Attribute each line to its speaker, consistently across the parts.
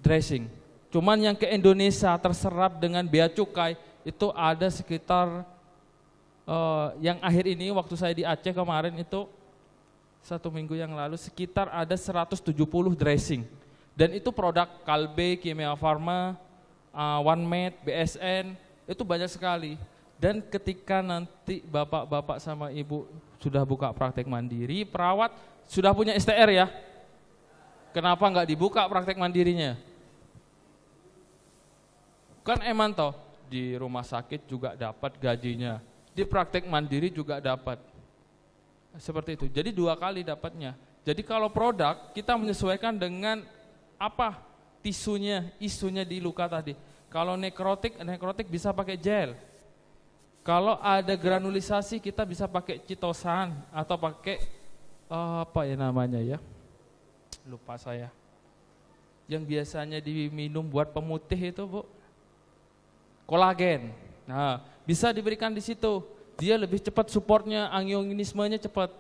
Speaker 1: dressing. Cuman yang ke Indonesia terserap dengan bea cukai itu ada sekitar yang akhir ini waktu saya di Aceh kemarin itu 1 minggu yang lalu sekitar ada 170 dressing. Dan itu produk Kalbe, Kimia Farma, OneMed, BSN, itu banyak sekali. Dan ketika nanti bapak-bapak sama ibu sudah buka praktek mandiri, perawat sudah punya STR ya, kenapa nggak dibuka praktek mandirinya? Kan eman toh, di rumah sakit juga dapat gajinya, di praktek mandiri juga dapat. Seperti itu, jadi 2 kali dapatnya. Jadi kalau produk, kita menyesuaikan dengan apa isunya di luka tadi. Kalau nekrotik bisa pakai gel. Kalau ada granulisasi kita bisa pakai citosan atau pakai apa ya namanya ya, lupa saya. Yang biasanya diminum buat pemutih itu Bu, kolagen. Nah, bisa diberikan di situ. Dia lebih cepat supportnya, angiogenismenya cepat.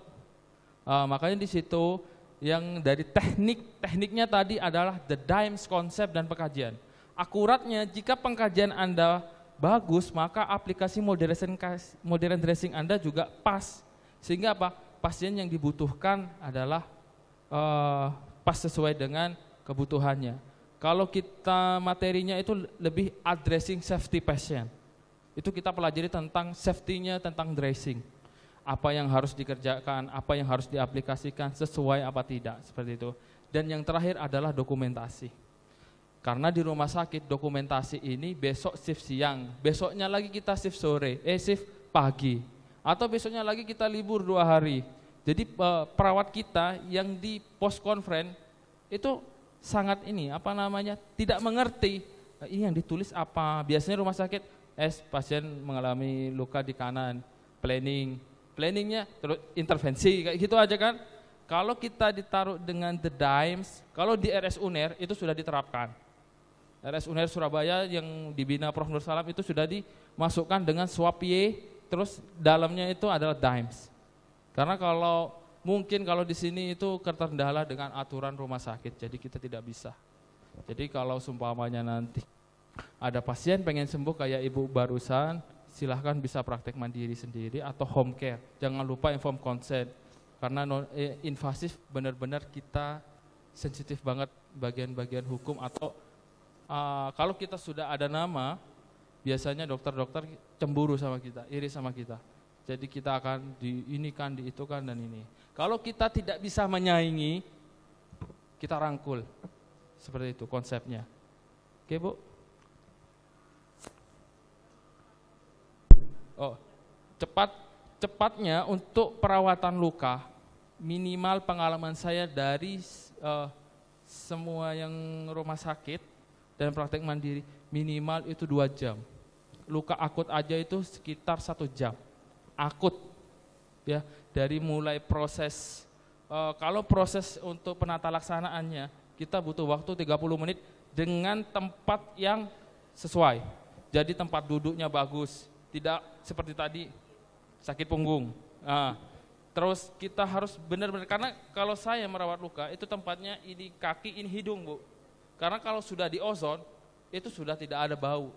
Speaker 1: Makanya di situ yang dari tekniknya tadi adalah the DIMES konsep dan pengkajian. Akuratnya jika pengkajian Anda bagus, maka aplikasi modern dressing Anda juga pas. Sehingga apa? Pasien yang dibutuhkan adalah pas sesuai dengan kebutuhannya. Kalau kita materinya itu lebih addressing safety patient. Itu kita pelajari tentang safety-nya, tentang dressing. Apa yang harus dikerjakan, apa yang harus diaplikasikan, sesuai apa tidak, seperti itu. Dan yang terakhir adalah dokumentasi. Karena di rumah sakit dokumentasi ini besok shift siang, besoknya lagi kita shift sore, shift pagi. Atau besoknya lagi kita libur 2 hari. Jadi perawat kita yang di post conference itu sangat tidak mengerti ini yang ditulis apa. Biasanya rumah sakit, pasien mengalami luka di kanan, planningnya terus intervensi, kayak gitu aja kan. Kalau kita ditaruh dengan the DIMES, kalau di RS UNER itu sudah diterapkan. RS UNER Surabaya yang dibina Prof. Nur Salam itu sudah dimasukkan dengan SWAPY, terus dalamnya itu adalah DIMES. Karena kalau di sini itu terkendala dengan aturan rumah sakit, jadi kita tidak bisa. Jadi kalau seumpamanya nanti ada pasien pengen sembuh kayak ibu barusan, silahkan bisa praktek mandiri sendiri atau home care. Jangan lupa inform consent, karena invasif benar-benar kita sensitif banget bagian-bagian hukum. Atau kalau kita sudah ada nama, biasanya dokter-dokter cemburu sama kita, iri sama kita. Jadi kita akan diinikan, diitukan dan ini. Kalau kita tidak bisa menyaingi, kita rangkul. Seperti itu konsepnya. Oke Bu? Cepatnya untuk perawatan luka, minimal pengalaman saya dari semua yang rumah sakit dan praktek mandiri, minimal itu 2 jam. Luka akut aja itu sekitar 1 jam. Akut, ya, dari mulai proses. Kalau proses untuk penata laksanaannya, kita butuh waktu 30 menit dengan tempat yang sesuai. Jadi tempat duduknya bagus. Tidak seperti tadi sakit punggung. Terus kita harus benar-benar, karena kalau saya merawat luka itu tempatnya ini kaki, ini hidung Bu. Karena kalau sudah di ozon itu sudah tidak ada bau.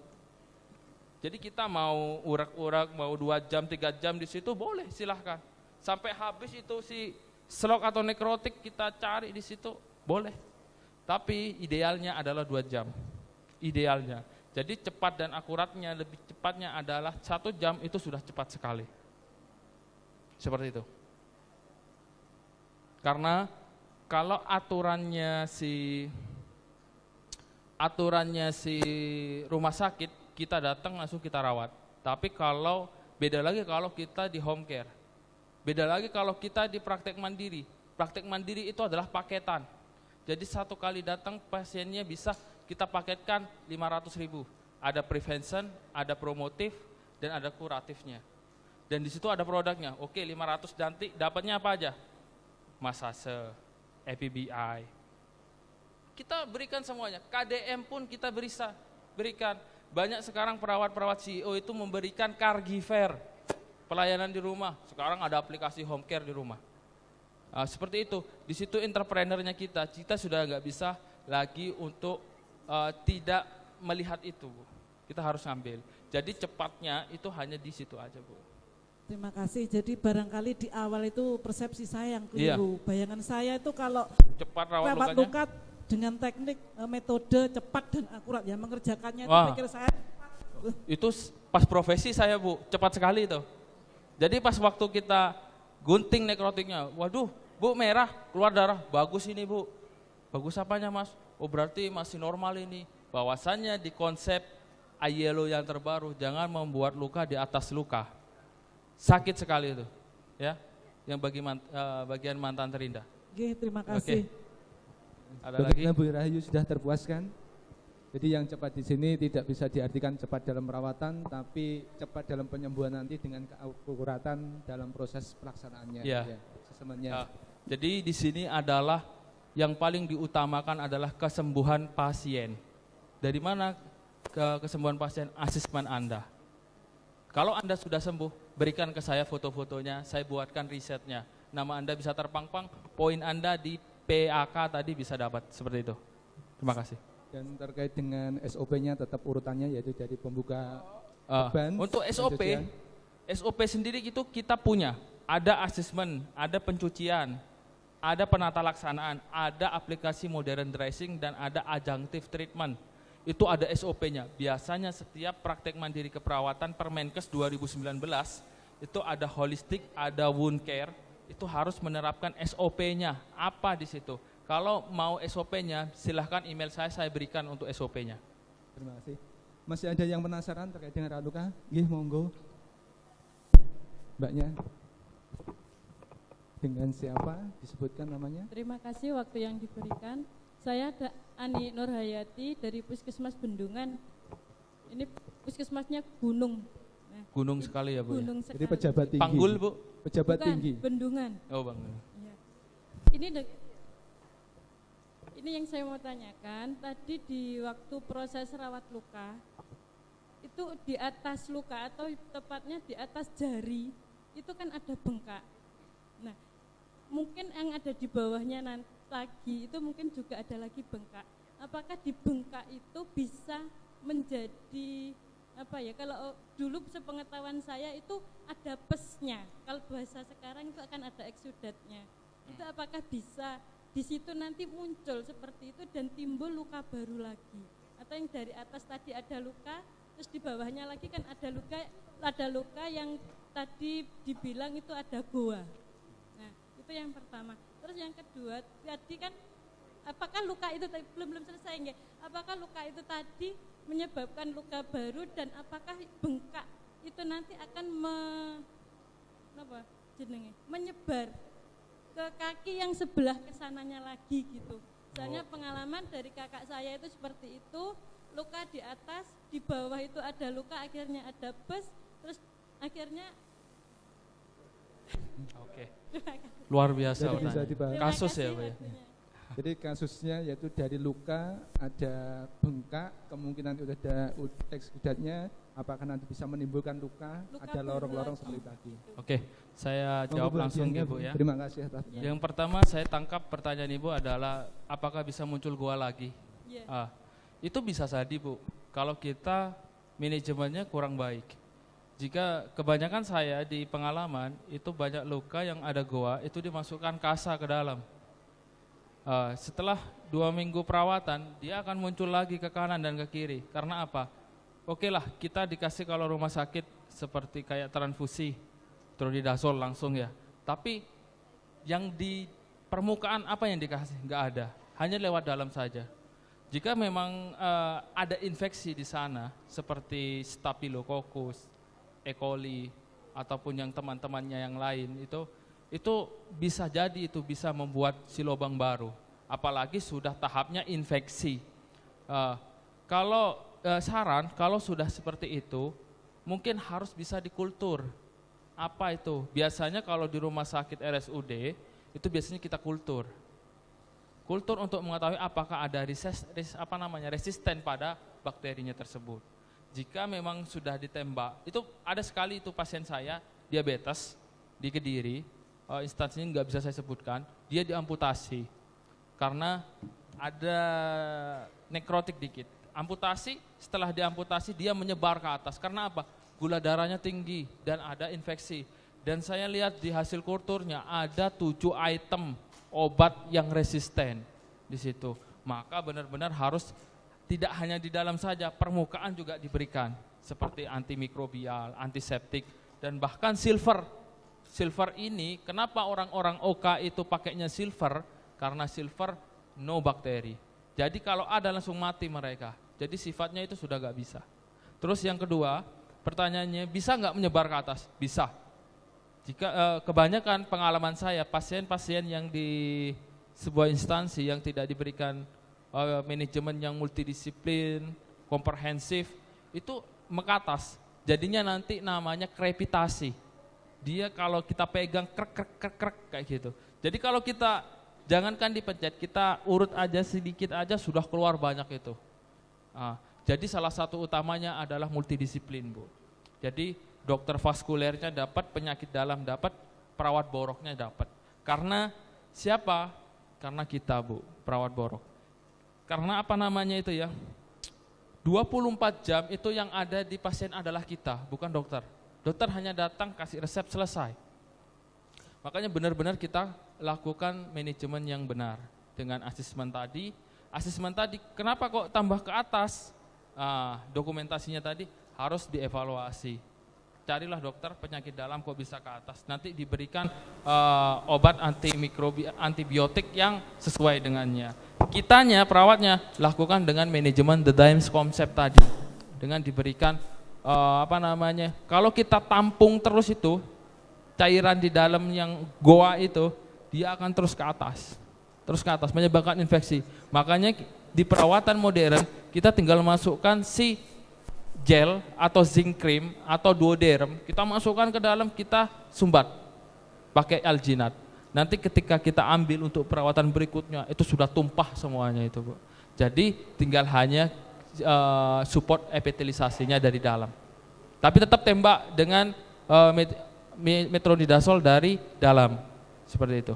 Speaker 1: Jadi kita mau urak-urak, mau 2 jam, 3 jam di situ boleh, silahkan. Sampai habis itu si slok atau nekrotik kita cari di situ boleh. Tapi idealnya adalah 2 jam. Idealnya. Jadi cepat dan akuratnya, lebih cepatnya adalah 1 jam itu sudah cepat sekali. Seperti itu. Karena kalau aturannya si rumah sakit, kita datang langsung kita rawat. Tapi kalau beda lagi kalau kita di home care. Beda lagi kalau kita di praktek mandiri. Praktek mandiri itu adalah paketan. Jadi 1 kali datang pasiennya bisa kita paketkan 500.000. Ada prevention, ada promotif, dan ada kuratifnya. Dan di situ ada produknya. Oke, 500 nanti dapatnya apa aja? Massase, EPBI. Kita berikan semuanya. KDM pun kita berikan. Banyak sekarang perawat-perawat CEO itu memberikan caregiver, pelayanan di rumah. Sekarang ada aplikasi home care di rumah. Seperti itu. Di situ entrepreneurnya kita sudah nggak bisa lagi untuk tidak melihat itu, Bu. Kita harus ngambil. Jadi cepatnya itu hanya di situ aja, Bu.
Speaker 2: Terima kasih. Jadi barangkali di awal itu persepsi saya yang keliru.
Speaker 1: Iya.
Speaker 2: Bayangan saya itu kalau
Speaker 1: Cepat rawat
Speaker 2: rawat
Speaker 1: lukanya.
Speaker 2: luka dengan teknik metode cepat dan akurat ya mengerjakannya itu
Speaker 1: Wah.
Speaker 2: pikir saya
Speaker 1: Itu pas profesi saya, Bu, cepat sekali itu. Jadi pas waktu kita gunting nekrotiknya, waduh, Bu, merah, keluar darah, bagus ini, Bu. Bagus apanya, Mas? Oh, berarti masih normal ini. Bahwasannya di konsep ILO yang terbaru, jangan membuat luka di atas luka. Sakit sekali itu, ya. Yang bagian mantan terindah.
Speaker 2: Oke, terima kasih.
Speaker 1: Ada lagi?
Speaker 3: Bagaimana Bu Rahayu sudah terpuaskan? Jadi yang cepat di sini tidak bisa diartikan cepat dalam perawatan, tapi cepat dalam penyembuhan nanti dengan keakuratan dalam proses pelaksanaannya.
Speaker 1: Ya.
Speaker 3: Sesemanya.
Speaker 1: Jadi di sini adalah yang paling diutamakan adalah kesembuhan pasien. Dari mana kesembuhan pasien? Asesmen Anda. Kalau Anda sudah sembuh, berikan ke saya foto-fotonya, saya buatkan risetnya. Nama Anda bisa terpampang, poin Anda di PAK tadi bisa dapat, seperti itu. Terima kasih.
Speaker 3: Dan terkait dengan SOP-nya tetap urutannya yaitu dari pembuka beban.
Speaker 1: Untuk SOP,
Speaker 3: pencucian.
Speaker 1: SOP sendiri itu kita punya. Ada asesmen, ada pencucian, ada penata laksanaan, ada aplikasi modern dressing, dan ada adjunctive treatment. Itu ada SOP-nya. Biasanya setiap praktek mandiri keperawatan Permenkes 2019 itu ada holistik, ada wound care, itu harus menerapkan SOP-nya. Apa di situ? Kalau mau SOP-nya, silahkan email saya berikan untuk SOP-nya.
Speaker 3: Terima kasih. Masih ada yang penasaran terkait dengan rawat luka? Nggih, monggo. Mbaknya. Dengan siapa? Disebutkan namanya.
Speaker 4: Terima kasih waktu yang diberikan. Saya Ani Nurhayati dari Puskesmas Bendungan. Ini puskesmasnya gunung. Nah,
Speaker 1: Gunung sekali ya, Bu.
Speaker 4: gunung
Speaker 1: Ya?
Speaker 4: sekali.
Speaker 3: Jadi pejabat tinggi.
Speaker 1: Panggul, Bu.
Speaker 3: Pejabat
Speaker 4: Bukan,
Speaker 3: tinggi.
Speaker 4: Bendungan.
Speaker 1: Oh, Bang.
Speaker 4: Ya. Ini yang saya mau tanyakan. Tadi di waktu proses rawat luka, itu di atas luka atau tepatnya di atas jari, itu kan ada bengkak. Nah, mungkin yang ada di bawahnya lagi itu mungkin juga ada lagi bengkak. Apakah di bengkak itu bisa menjadi apa ya? Kalau dulu sepengetahuan saya itu ada pesnya. Kalau bahasa sekarang itu akan ada eksudatnya. Itu apakah bisa di situ nanti muncul seperti itu dan timbul luka baru lagi? Atau yang dari atas tadi ada luka, terus di bawahnya lagi kan ada luka yang tadi dibilang itu ada goa. Nah, itu yang pertama. Terus yang kedua, tadi kan apakah luka itu belum selesai nggih? Apakah luka itu tadi menyebabkan luka baru dan apakah bengkak itu nanti akan menyebar ke kaki yang sebelah kesananya lagi gitu. Misalnya pengalaman dari kakak saya itu seperti itu, luka di atas, di bawah itu ada luka, akhirnya ada bes, terus akhirnya
Speaker 1: Oke. Luar biasa.
Speaker 3: Jadi bisa dibahas.
Speaker 1: Kasus ya, Pak ya.
Speaker 3: Jadi kasusnya yaitu dari luka, ada bengkak, kemungkinan itu ada eksudatnya, apakah nanti bisa menimbulkan luka ada lorong-lorong seperti tadi.
Speaker 1: Oke, saya jawab langsung Ibu ya.
Speaker 3: Terima kasih atas.
Speaker 1: Yang pertama saya tangkap pertanyaan Ibu adalah apakah bisa muncul goa lagi?
Speaker 4: Yeah.
Speaker 1: Itu bisa jadi, Bu, kalau kita manajemennya kurang baik. Jika kebanyakan saya di pengalaman itu banyak luka yang ada goa itu dimasukkan kasa ke dalam. Setelah 2 minggu perawatan dia akan muncul lagi ke kanan dan ke kiri. Karena apa? Oke lah, kita dikasih kalau rumah sakit seperti kayak transfusi, trodidazol langsung ya. Tapi yang di permukaan apa yang dikasih? Nggak ada, hanya lewat dalam saja. Jika memang ada infeksi di sana seperti Staphylococcus, E. coli ataupun yang teman-temannya yang lain itu bisa jadi itu bisa membuat si lubang baru, apalagi sudah tahapnya infeksi. Saran kalau sudah seperti itu mungkin harus bisa dikultur. Apa itu? Biasanya kalau di rumah sakit RSUD itu biasanya kita kultur untuk mengetahui apakah ada resisten pada bakterinya tersebut. Jika memang sudah ditembak, itu ada sekali itu pasien saya diabetes di Kediri, instansinya nggak bisa saya sebutkan, dia diamputasi karena ada nekrotik dikit. Amputasi, setelah diamputasi dia menyebar ke atas. Karena apa? Gula darahnya tinggi dan ada infeksi. Dan saya lihat di hasil kulturnya ada 7 item obat yang resisten di situ. Maka benar-benar harus tidak hanya di dalam saja, permukaan juga diberikan. Seperti antimikrobial, antiseptik, dan bahkan silver. Silver ini, kenapa orang-orang OK itu pakainya silver? Karena silver no bakteri. Jadi kalau ada langsung mati mereka. Jadi sifatnya itu sudah gak bisa. Terus yang kedua, pertanyaannya bisa gak menyebar ke atas? Bisa. Jika kebanyakan pengalaman saya, pasien-pasien yang di sebuah instansi yang tidak diberikan manajemen yang multidisiplin, komprehensif, itu mekatas. Jadinya nanti namanya krepitasi. Dia kalau kita pegang krek kayak gitu. Jadi kalau kita jangankan dipencet, kita urut aja sedikit aja sudah keluar banyak itu. Jadi salah satu utamanya adalah multidisiplin, Bu. Jadi dokter vaskulernya dapat, penyakit dalam dapat, perawat boroknya dapat. Karena siapa? Karena kita, Bu, perawat borok. Karena apa namanya itu ya? 24 jam itu yang ada di pasien adalah kita, bukan dokter. Dokter hanya datang kasih resep selesai. Makanya benar-benar kita lakukan manajemen yang benar dengan asesmen tadi. Asesmen tadi kenapa kok tambah ke atas? Dokumentasinya tadi harus dievaluasi. Carilah dokter penyakit dalam kok bisa ke atas. Nanti diberikan obat antibiotik yang sesuai dengannya. Kitanya, perawatnya, lakukan dengan manajemen the DIMES konsep tadi. Dengan diberikan kalau kita tampung terus itu, cairan di dalam yang goa itu, dia akan terus ke atas, menyebabkan infeksi. Makanya di perawatan modern, kita tinggal masukkan si gel atau zinc cream atau duoderm, kita masukkan ke dalam, kita sumbat pakai alginat. Nanti ketika kita ambil untuk perawatan berikutnya, itu sudah tumpah semuanya itu, Bu. Jadi tinggal hanya support epitelisasinya dari dalam. Tapi tetap tembak dengan metronidazol dari dalam, seperti itu.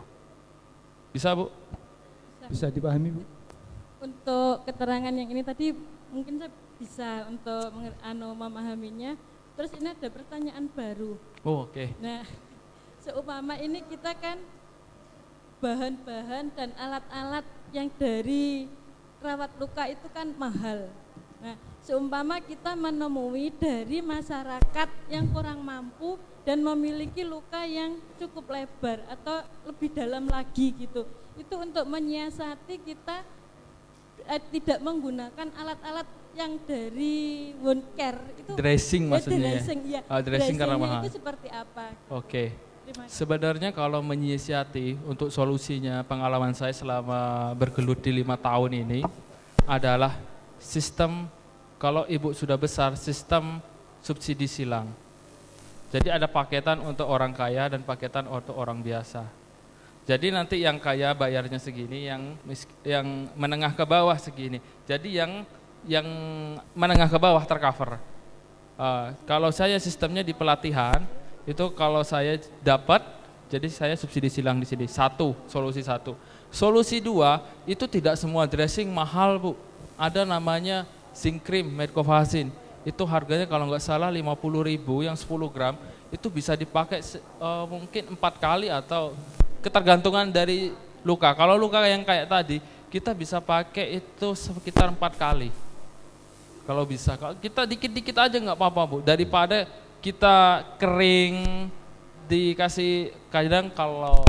Speaker 1: Bisa, Bu?
Speaker 3: Bisa dipahami, Bu?
Speaker 4: Untuk keterangan yang ini tadi mungkin saya bisa untuk memahaminya. Terus ini ada pertanyaan baru.
Speaker 1: Oh, oke.
Speaker 4: Nah, seumpama ini kita kan bahan-bahan dan alat-alat yang dari rawat luka itu kan mahal. Nah, seumpama kita menemui dari masyarakat yang kurang mampu dan memiliki luka yang cukup lebar atau lebih dalam lagi gitu. Itu untuk menyiasati kita tidak menggunakan alat-alat yang dari wound care itu.
Speaker 1: Dressing maksudnya.
Speaker 4: Dressing
Speaker 1: karena mahal.
Speaker 4: Itu seperti apa?
Speaker 1: Oke. Sebenarnya kalau menyiasati untuk solusinya, pengalaman saya selama bergelut di 5 tahun ini adalah sistem, kalau ibu sudah besar, sistem subsidi silang. Jadi ada paketan untuk orang kaya dan paketan untuk orang biasa. Jadi nanti yang kaya bayarnya segini, yang menengah ke bawah segini. Jadi yang menengah ke bawah tercover. Kalau saya sistemnya di pelatihan, itu kalau saya dapat, jadi saya subsidi silang di sini. Solusi satu. Solusi 2, itu tidak semua dressing mahal, Bu. Ada namanya zinc cream, Medcovacin. Itu harganya kalau nggak salah 50.000 yang 10 gram, itu bisa dipakai mungkin 4 kali atau ketergantungan dari luka. Kalau luka yang kayak tadi, kita bisa pakai itu sekitar 4 kali. Kalau bisa, kalau kita dikit-dikit aja nggak apa-apa, Bu. Daripada kita kering dikasih, kadang kalau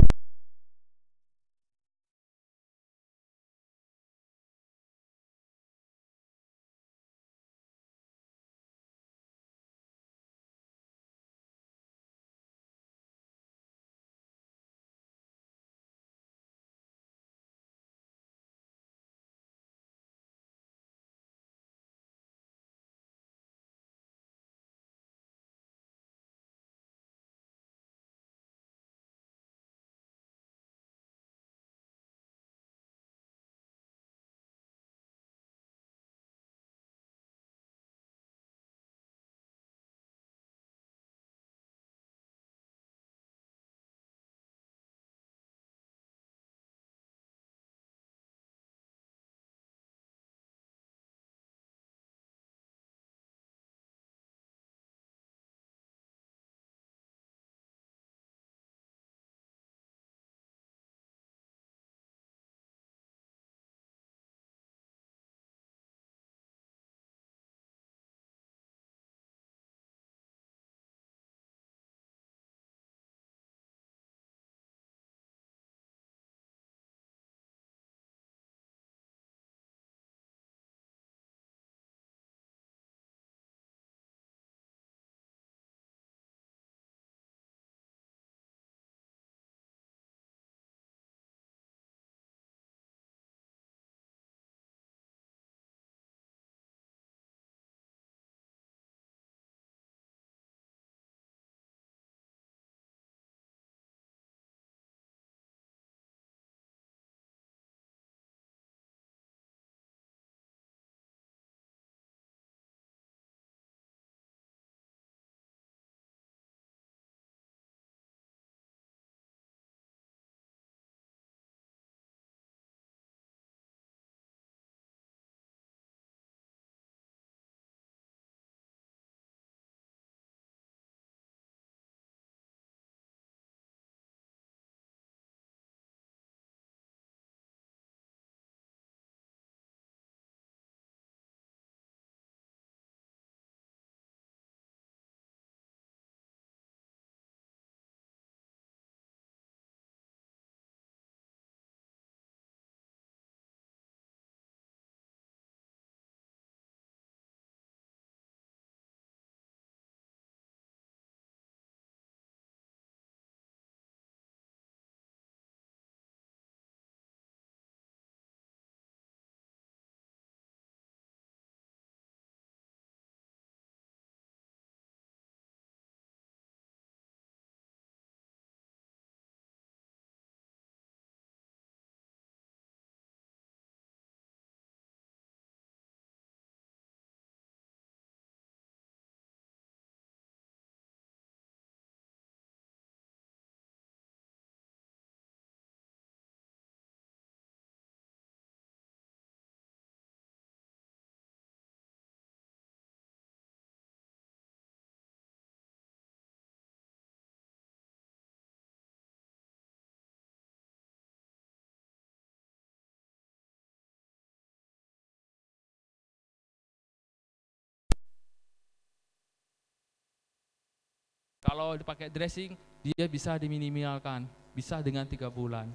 Speaker 1: Kalau dipakai dressing, dia bisa diminimalkan, bisa dengan 3 bulan.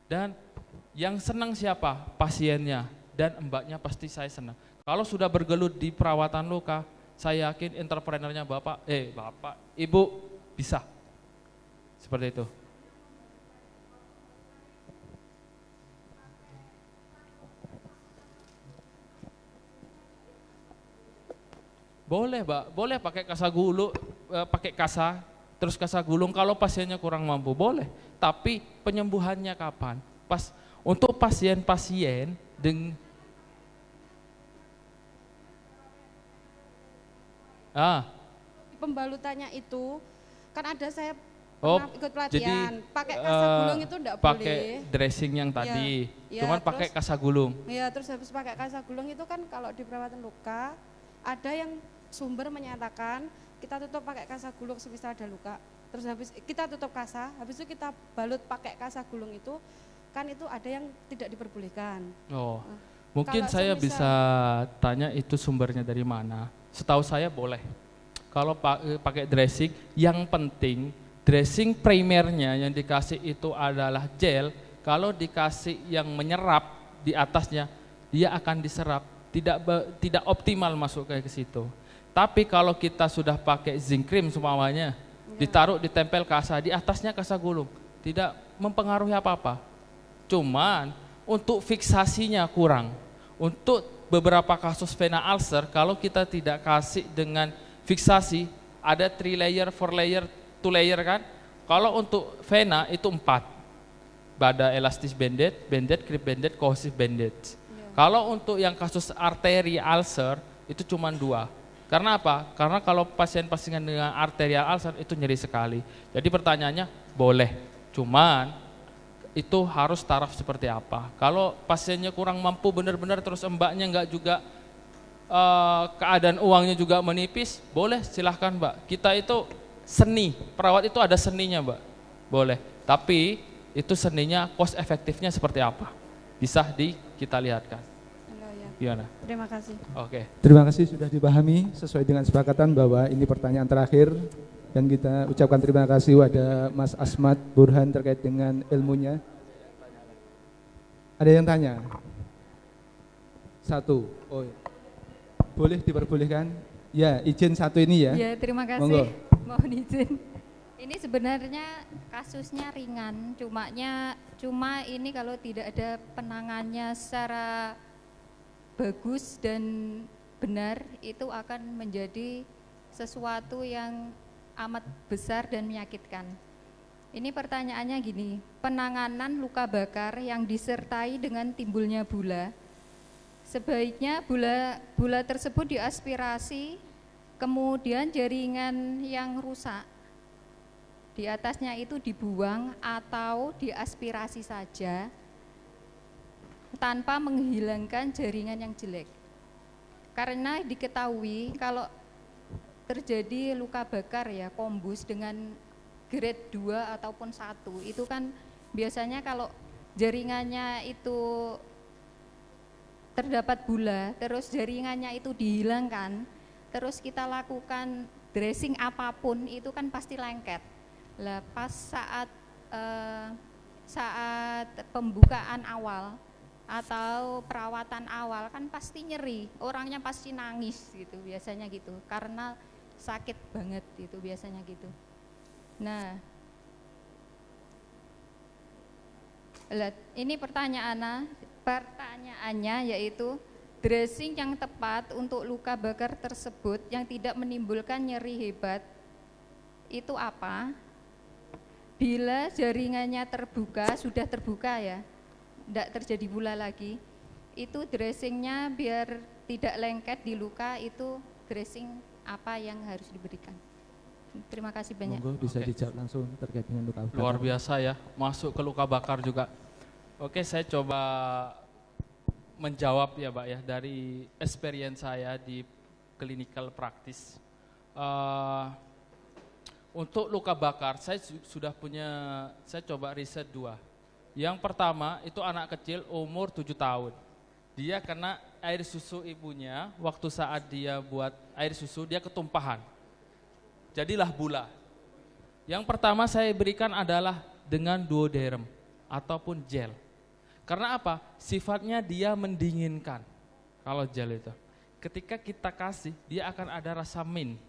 Speaker 1: Dan yang senang siapa? Pasiennya dan mbaknya pasti saya senang. Kalau sudah bergelut di perawatan luka, saya yakin entrepreneurnya bapak, ibu bisa. Seperti itu. Boleh, Mbak. Boleh pakai kasa gulung, pakai kasa, terus kasa gulung kalau pasiennya kurang mampu, boleh. Tapi penyembuhannya kapan? Pas untuk pasien-pasien
Speaker 5: Pembalutannya itu kan ada saya
Speaker 1: Oh,
Speaker 5: pernah ikut
Speaker 1: jadi
Speaker 5: pelatihan, pakai kasa gulung itu enggak boleh.
Speaker 1: pakai dressing yang tadi,
Speaker 5: Ya,
Speaker 1: cuman pakai kasa gulung.
Speaker 5: Ya, terus habis pakai kasa gulung itu kan kalau di perawatan luka ada yang sumber menyatakan kita tutup pakai kasa gulung semisal ada luka. Terus habis kita tutup kasa, habis itu kita balut pakai kasa gulung itu kan itu ada yang tidak diperbolehkan.
Speaker 1: Oh, mungkin saya bisa tanya itu sumbernya dari mana. Setahu saya boleh. Kalau pakai dressing, yang penting dressing primernya yang dikasih itu adalah gel. Kalau dikasih yang menyerap di atasnya, dia akan diserap, tidak optimal masuk ke situ. Tapi kalau kita sudah pakai zinc cream semuanya, ditaruh ditempel kasa, di atasnya kasa gulung, tidak mempengaruhi apa-apa. Cuman untuk fiksasinya kurang. Untuk beberapa kasus vena ulcer, kalau kita tidak kasih dengan fiksasi, ada 3 layer, 4 layer, 2 layer kan. Kalau untuk vena itu 4. Ada elastis bandage, creep bandage, cohesive bandage. Kalau untuk yang kasus arteri ulcer itu cuma 2. Karena apa? Karena kalau pasien-pasien dengan arterial ulcer itu nyeri sekali. Jadi pertanyaannya boleh, cuman itu harus taraf seperti apa. Kalau pasiennya kurang mampu benar-benar terus mbaknya enggak juga keadaan uangnya juga menipis, boleh silahkan Mbak. Kita itu seni, perawat itu ada seninya Mbak, boleh. Tapi itu seninya cost efektifnya seperti apa, bisa kita lihatkan. Gimana?
Speaker 5: Terima kasih.
Speaker 1: Oke.
Speaker 3: Terima kasih sudah dipahami sesuai dengan kesepakatan bahwa ini pertanyaan terakhir dan kita ucapkan terima kasih kepada Mas Asmat Burhan terkait dengan ilmunya. Ada yang tanya? Satu. Oh, boleh diperbolehkan? Ya, izin satu ini ya.
Speaker 6: Ya, terima kasih.
Speaker 3: Monggo.
Speaker 6: Mohon izin. Ini sebenarnya kasusnya ringan, cuma ini kalau tidak ada penangannya secara bagus dan benar, itu akan menjadi sesuatu yang amat besar dan menyakitkan. Ini pertanyaannya gini, penanganan luka bakar yang disertai dengan timbulnya bula, sebaiknya bula tersebut diaspirasi, kemudian jaringan yang rusak di atasnya itu dibuang atau diaspirasi saja tanpa menghilangkan jaringan yang jelek. Karena diketahui kalau terjadi luka bakar ya kombus dengan grade 2 ataupun 1 itu kan biasanya kalau jaringannya itu terdapat bula, terus jaringannya itu dihilangkan, terus kita lakukan dressing apapun itu kan pasti lengket. Lah pas saat pembukaan awal atau perawatan awal kan pasti nyeri, orangnya pasti nangis gitu biasanya gitu, karena sakit banget itu biasanya gitu. Nah, ini pertanyaannya yaitu dressing yang tepat untuk luka bakar tersebut yang tidak menimbulkan nyeri hebat itu apa? Bila jaringannya sudah terbuka ya, tidak terjadi bula lagi, itu dressingnya biar tidak lengket di luka, itu dressing apa yang harus diberikan. Terima kasih banyak.
Speaker 3: Monggo bisa dijawab langsung terkait dengan luka bakar.
Speaker 1: Luar biasa ya, masuk ke luka bakar juga. Oke, saya coba menjawab ya Mbak ya, dari experience saya di clinical practice. Untuk luka bakar, saya coba riset 2. Yang pertama itu anak kecil umur 7 tahun. Dia kena air susu ibunya, waktu saat dia buat air susu dia ketumpahan. Jadilah bula. Yang pertama saya berikan adalah dengan duoderm ataupun gel. Karena apa? Sifatnya dia mendinginkan. Kalau gel itu, ketika kita kasih, dia akan ada rasa mint.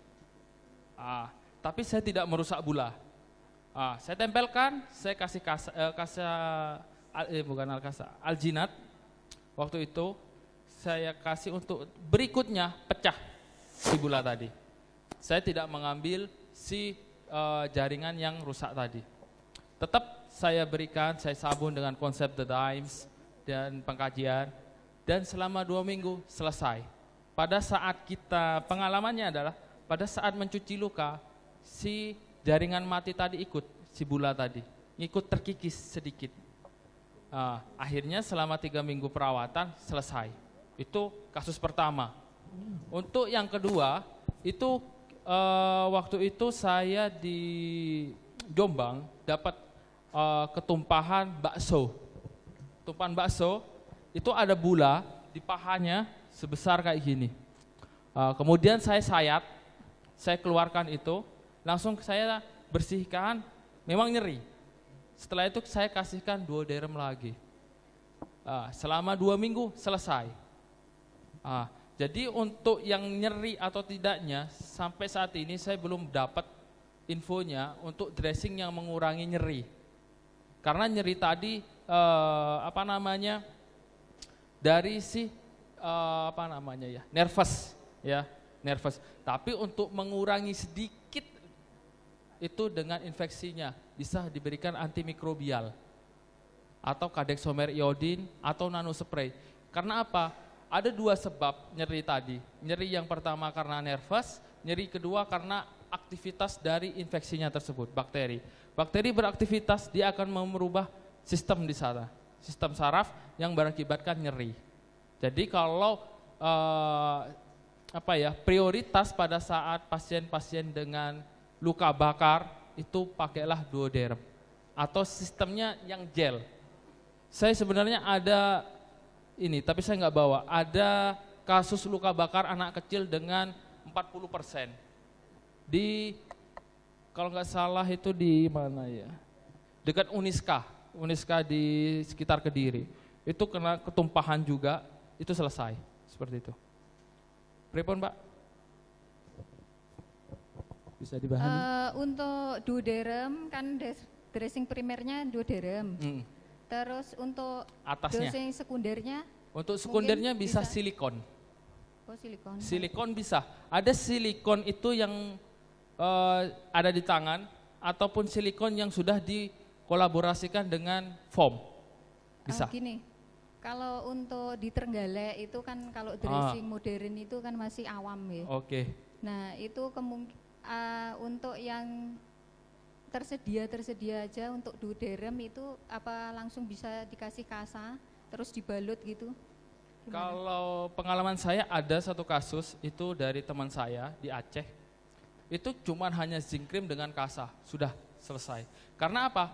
Speaker 1: Tapi saya tidak merusak bula. Saya tempelkan, saya kasih alginat. Waktu itu saya kasih untuk berikutnya pecah si bula tadi. Saya tidak mengambil si jaringan yang rusak tadi. Tetap saya berikan, saya sabun dengan konsep The Dimes dan pengkajian, dan selama 2 minggu selesai. Pada saat kita, pengalamannya adalah pada saat mencuci luka, si jaringan mati tadi ikut, si bula tadi, ikut terkikis sedikit. Akhirnya selama 3 minggu perawatan selesai. Itu kasus pertama. Untuk yang kedua, itu waktu itu saya di Jombang dapat ketumpahan bakso. Tumpahan bakso itu ada bula di pahanya sebesar kayak gini. Kemudian saya sayat, saya keluarkan itu, langsung saya bersihkan, memang nyeri. Setelah itu saya kasihkan duoderm lagi. Selama 2 minggu selesai. Jadi untuk yang nyeri atau tidaknya, sampai saat ini saya belum dapat infonya untuk dressing yang mengurangi nyeri. Karena nyeri tadi dari si nervous ya, nervous. Tapi untuk mengurangi sedikit itu dengan infeksinya bisa diberikan antimikrobial atau kadexomer iodin atau nanospray. Karena apa? Ada 2 sebab nyeri tadi. Nyeri yang pertama karena nervous, nyeri kedua karena aktivitas dari infeksinya tersebut, bakteri. Bakteri beraktivitas, dia akan merubah sistem di sana, sistem saraf yang berakibatkan nyeri. Jadi kalau prioritas pada saat pasien-pasien dengan luka bakar itu pakailah duoderm atau sistemnya yang gel. Saya sebenarnya ada ini, tapi saya nggak bawa. Ada kasus luka bakar anak kecil dengan 40%. Kalau nggak salah itu di mana ya? Dekat Uniska di sekitar Kediri. Itu kena ketumpahan juga, itu selesai. Seperti itu. Pripun, Pak?
Speaker 3: Bisa dipahami?
Speaker 6: Untuk duoderm kan dressing primernya duoderm. Terus untuk
Speaker 1: atasnya,
Speaker 6: dressing sekundernya?
Speaker 1: Untuk sekundernya bisa silikon.
Speaker 6: Oh, silikon.
Speaker 1: Silikon bisa. Ada silikon itu yang ada di tangan ataupun silikon yang sudah dikolaborasikan dengan foam. Bisa.
Speaker 6: Gini, kalau untuk di Trenggalek itu kan kalau dressing modern itu kan masih awam ya.
Speaker 1: Oke.
Speaker 6: Nah itu untuk yang tersedia aja untuk duoderm itu apa langsung bisa dikasih kasa terus dibalut gitu? Gimana?
Speaker 1: Kalau pengalaman saya ada satu kasus itu dari teman saya di Aceh. Itu cuman hanya zinc cream dengan kasa, sudah selesai. Karena apa?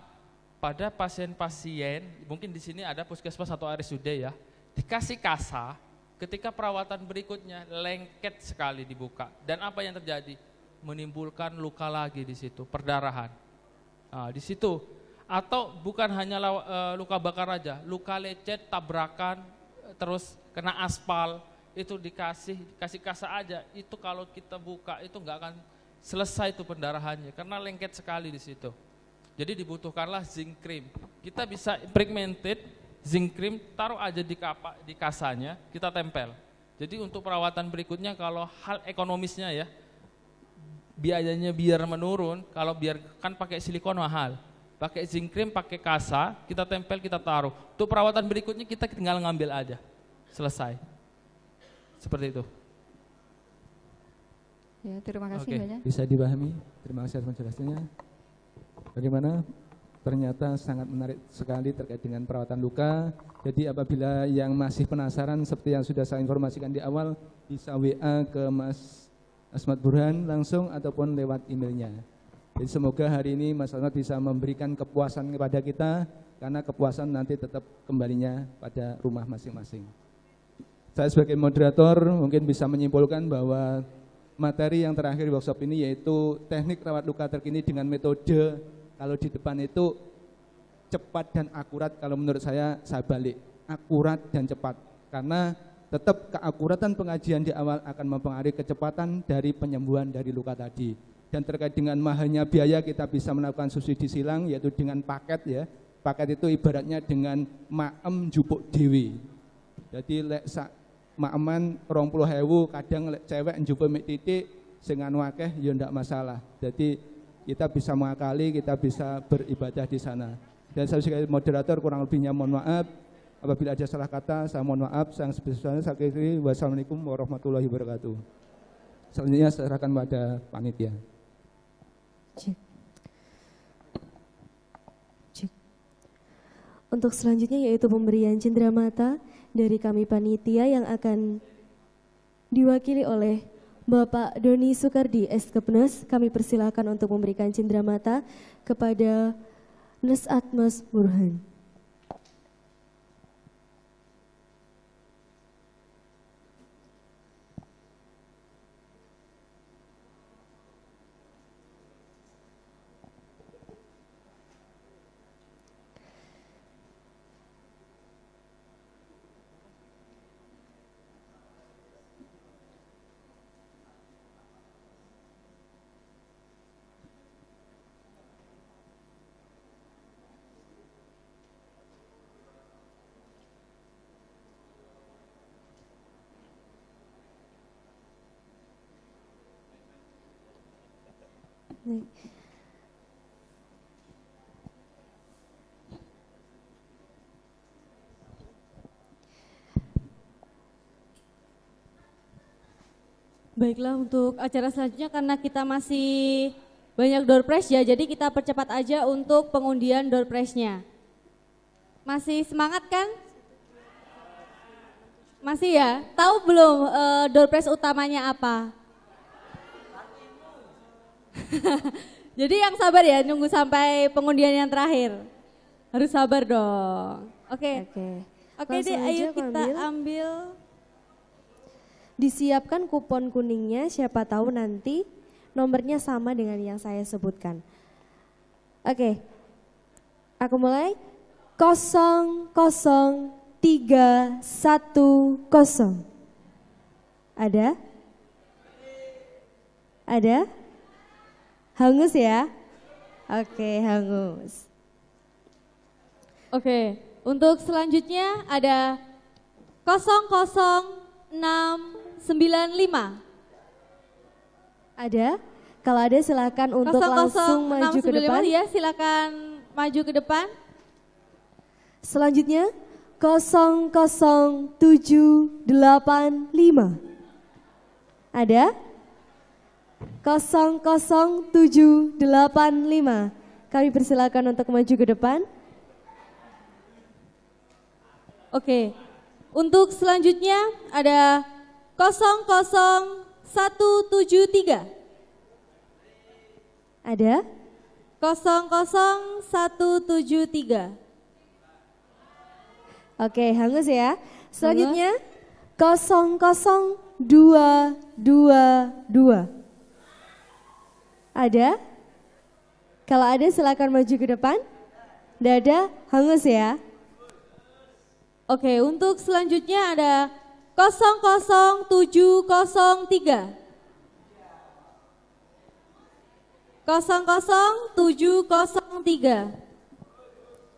Speaker 1: Pada pasien-pasien, mungkin di sini ada puskesmas atau RSUD ya, dikasih kasa, ketika perawatan berikutnya lengket sekali dibuka. Dan apa yang terjadi? Menimbulkan luka lagi di situ, perdarahan. Di situ. Atau bukan hanya luka bakar aja, luka lecet, tabrakan, terus kena aspal, itu dikasih kasa aja, itu kalau kita buka itu nggak akan selesai itu pendarahannya karena lengket sekali di situ. Jadi dibutuhkanlah zinc cream. Kita bisa pigmented zinc cream, taruh aja di kasanya, kita tempel. Jadi untuk perawatan berikutnya kalau hal ekonomisnya ya, biayanya biar menurun, kalau biar kan pakai silikon mahal. Pakai zinc cream, pakai kasa, kita tempel, kita taruh. Untuk perawatan berikutnya kita tinggal ngambil aja. Selesai. Seperti itu.
Speaker 6: Ya, terima kasih banyak.
Speaker 3: Bisa dipahami. Terima kasih atas penjelasannya. Bagaimana? Ternyata sangat menarik sekali terkait dengan perawatan luka. Jadi apabila yang masih penasaran seperti yang sudah saya informasikan di awal, bisa WA ke Mas Asmat Burhan langsung ataupun lewat emailnya. Jadi semoga hari ini Mas Asmat bisa memberikan kepuasan kepada kita, karena kepuasan nanti tetap kembalinya pada rumah masing-masing. Saya sebagai moderator mungkin bisa menyimpulkan bahwa materi yang terakhir workshop ini yaitu teknik rawat luka terkini dengan metode, kalau di depan itu cepat dan akurat, kalau menurut saya balik, akurat dan cepat. Karena tetap keakuratan pengajian di awal akan mempengaruhi kecepatan dari penyembuhan dari luka tadi. Dan terkait dengan mahalnya biaya, kita bisa melakukan subsidi silang yaitu dengan paket ya. Paket itu ibaratnya dengan maem jupuk dewi. Jadi lek sak maeman 20.000, kadang lek cewek njupuk mek titik sing anu akeh ya ndak masalah. Jadi kita bisa mengakali, kita bisa beribadah di sana. Dan saya sebagai moderator kurang lebihnya mohon maaf. Apabila ada salah kata, saya mohon maaf. Yang sebesar-besarnya saya akhiri. Wassalamualaikum warahmatullahi wabarakatuh. Selanjutnya saya serahkan pada panitia.
Speaker 7: Cek. Cek. Untuk selanjutnya yaitu pemberian cenderamata dari kami panitia yang akan diwakili oleh Bapak Doni Soekardi Eskepnes. Kami persilakan untuk memberikan cenderamata kepada Nurse Atmas Burhan.
Speaker 8: Baiklah, untuk acara selanjutnya karena kita masih banyak door prize ya, jadi kita percepat aja untuk pengundian door prize-nya. Masih semangat kan? Masih ya? Tahu belum door prize utamanya apa? Jadi yang sabar ya, nunggu sampai pengundian yang terakhir. Harus sabar dong. Oke. Oke deh, ayo kita ambil.
Speaker 7: Disiapkan kupon kuningnya, siapa tahu nanti nomornya sama dengan yang saya sebutkan. Oke. Aku mulai. 00310. Ada? Ada? Hangus ya? Oke, hangus.
Speaker 8: Oke, untuk selanjutnya ada 00695.
Speaker 7: Ada? Kalau ada silakan untuk langsung maju ke depan.
Speaker 8: Ya, silakan maju ke depan.
Speaker 7: Selanjutnya 00785. Ada? 00785. Kami persilakan untuk maju ke depan.
Speaker 8: Oke. Untuk selanjutnya ada 00173.
Speaker 7: Ada?
Speaker 8: 00173.
Speaker 7: Oke, hangus ya. Selanjutnya 00222. Ada? Kalau ada silakan maju ke depan. Tidak ada, hangus ya.
Speaker 8: Oke, untuk selanjutnya ada 00703. 00703.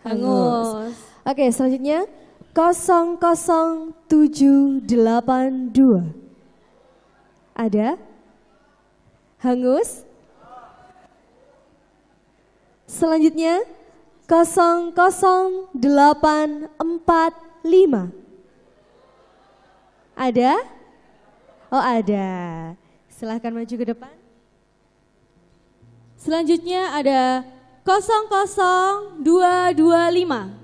Speaker 8: Hangus.
Speaker 7: Oke, selanjutnya 00782. Ada? Hangus? Selanjutnya 00845. Ada? Oh, ada. Silahkan maju ke depan.
Speaker 8: Selanjutnya ada 00225.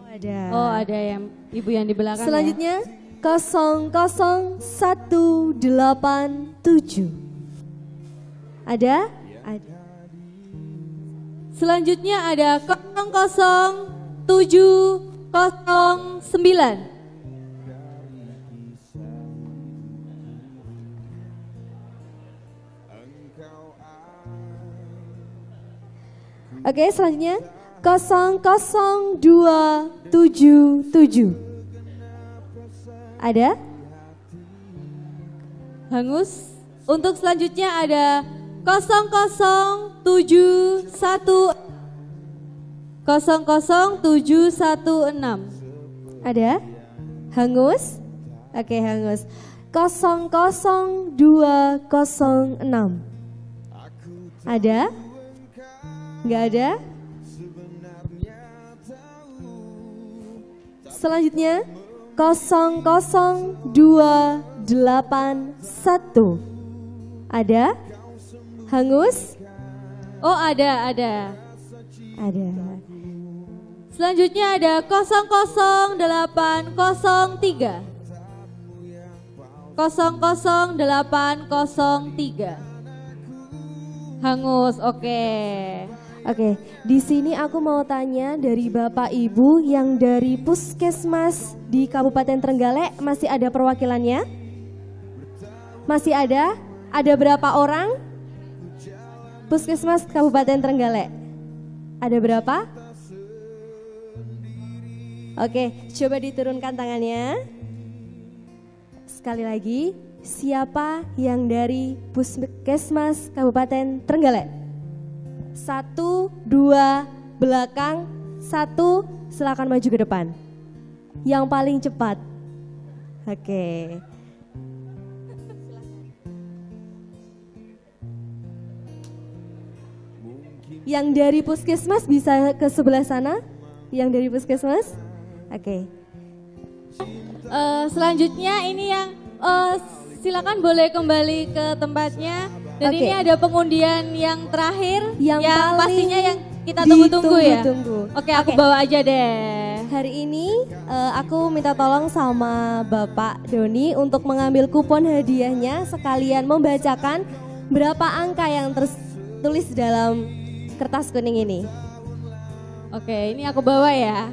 Speaker 7: Ada.
Speaker 8: Oh, ada yang ibu yang di belakang.
Speaker 7: Selanjutnya 00187. Ada? Ada.
Speaker 8: Selanjutnya ada 00709.
Speaker 7: Oke, selanjutnya 00277. Ada?
Speaker 8: Hangus. Untuk selanjutnya ada 00716.
Speaker 7: Ada? Hangus? Oke, hangus. 00206. Ada? Enggak ada? Selanjutnya 00281. Ada? Hangus?
Speaker 8: Oh, ada.
Speaker 7: Ada.
Speaker 8: Selanjutnya ada 00803. 00803. Hangus, oke.
Speaker 7: Oke, di sini aku mau tanya dari Bapak Ibu yang dari Puskesmas di Kabupaten Trenggalek, masih ada perwakilannya? Masih ada? Ada berapa orang? Puskesmas Kabupaten Trenggalek. Ada berapa? Oke, coba diturunkan tangannya. Sekali lagi, siapa yang dari Puskesmas Kabupaten Trenggalek? 1, 2, belakang, 1, silakan maju ke depan. Yang paling cepat. Oke. Yang dari Puskesmas bisa ke sebelah sana? Yang dari Puskesmas? Oke.
Speaker 8: Selanjutnya ini yang silakan boleh kembali ke tempatnya. Dan ini ada pengundian yang terakhir yang pastinya yang kita tunggu-tunggu ya. Oke, aku bawa aja deh.
Speaker 7: Hari ini aku minta tolong sama Bapak Doni untuk mengambil kupon hadiahnya, sekalian membacakan berapa angka yang tertulis dalam kertas kuning ini.
Speaker 8: Oke, ini aku bawa ya.